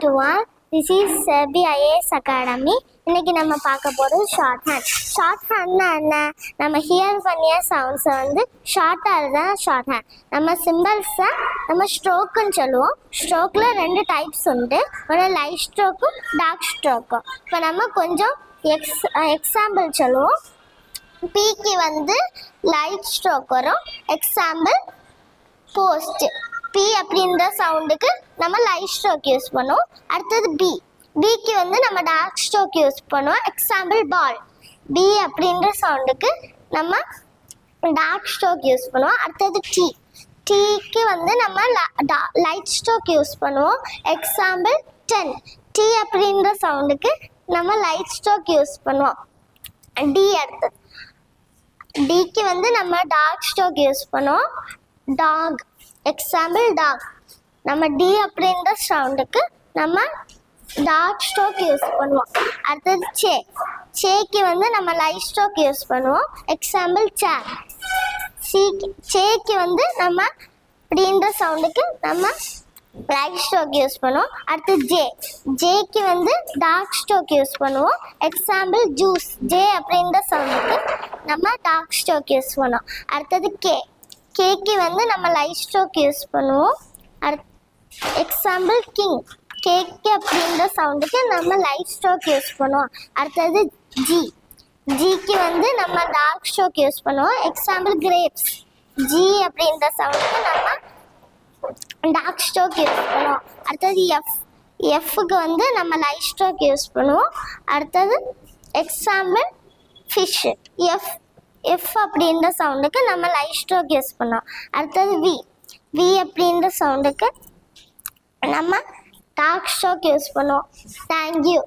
to all. This is Sebi IAS Academy. இன்னைக்கு நம்ம பார்க்க போகிறது ஷார்ட் ஹேண்ட். ஷார்ட் ஹேண்ட்னா என்ன? நம்ம ஹியர் பண்ணிய சவுண்ட்ஸை வந்து ஷார்ட்டாக தான் ஷார்ட் ஹேண்ட். நம்ம சிம்பிள்ஸை நம்ம ஸ்ட்ரோக்குன்னு சொல்லுவோம். ஸ்ட்ரோக்கில் 2 டைப்ஸ் உண்டு. ஒன்று லைட் ஸ்ட்ரோக்கும் டார்க் ஸ்ட்ரோக்கும். இப்போ நம்ம கொஞ்சம் எக்ஸாம்பிள் சொல்லுவோம். பிக்கு வந்து லைட் ஸ்ட்ரோக் வரும். Example post. பி அப்படின்ற சவுண்டுக்கு நம்ம லைட் ஸ்ட்ரோக் யூஸ் பண்ணுவோம். அடுத்தது பிக்கு வந்து நம்ம டார்க் ஸ்ட்ரோக் யூஸ் பண்ணுவோம். எக்ஸாம்பிள் பால். பி அப்படின்ற சவுண்டுக்கு நம்ம டார்க் ஸ்ட்ரோக் யூஸ் பண்ணுவோம். அடுத்தது டீக்கு வந்து நம்ம லைட் ஸ்ட்ரோக் யூஸ் பண்ணுவோம். எக்ஸாம்பிள் 10. டி அப்படின்ற சவுண்டுக்கு நம்ம லைட் ஸ்ட்ரோக் யூஸ் பண்ணுவோம். அடுத்தது டிக்கு வந்து நம்ம டார்க் ஸ்ட்ரோக் யூஸ் பண்ணுவோம். டாக். Example dog. நம்ம டி அப்படின்ற சவுண்டுக்கு நம்ம டார்க் ஸ்ட்ரோக் யூஸ் பண்ணுவோம். அடுத்தது சேக்கு வந்து நம்ம லைட் ஸ்ட்ரோக் யூஸ் பண்ணுவோம். எக்ஸாம்பிள் சேர். சேக்கு வந்து நம்ம அப்படின்ற சவுண்டுக்கு நம்ம லைட் ஸ்ட்ரோக் யூஸ் பண்ணுவோம். அடுத்து ஜேக்கு வந்து டார்க் ஸ்ட்ரோக் யூஸ் பண்ணுவோம். Example juice. ஜே அப்படின்ற சவுண்டுக்கு நம்ம டார்க் ஸ்ட்ரோக் யூஸ் பண்ணுவோம். அடுத்தது கேக்கு வந்து நம்ம லைட் ஸ்ட்ரோக் யூஸ் பண்ணுவோம். Example king. கேக்கு அப்படின்ற சவுண்டுக்கு நம்ம லைட் ஸ்ட்ரோக் யூஸ் பண்ணுவோம். அடுத்தது ஜிக்கு வந்து நம்ம டார்க் ஸ்ட்ரோக் யூஸ் பண்ணுவோம். Example grapes. ஜி அப்படின்ற சவுண்டுக்கு நம்ம டார்க் ஸ்ட்ரோக் யூஸ் பண்ணுவோம். அடுத்தது எஃப்க்கு வந்து நம்ம லைட் ஸ்ட்ரோக் யூஸ் பண்ணுவோம். அடுத்தது எக்ஸாம்பிள் ஃபிஷ். எஃப் அப்படின்ற சவுண்டுக்கு நம்ம லைட் ஸ்ட்ரோக் யூஸ் பண்ணுவோம். அடுத்தது வி அப்படின்ற சவுண்டுக்கு நம்ம டார்க் ஸ்ட்ரோக் யூஸ் பண்ணுவோம். தேங்க்யூ.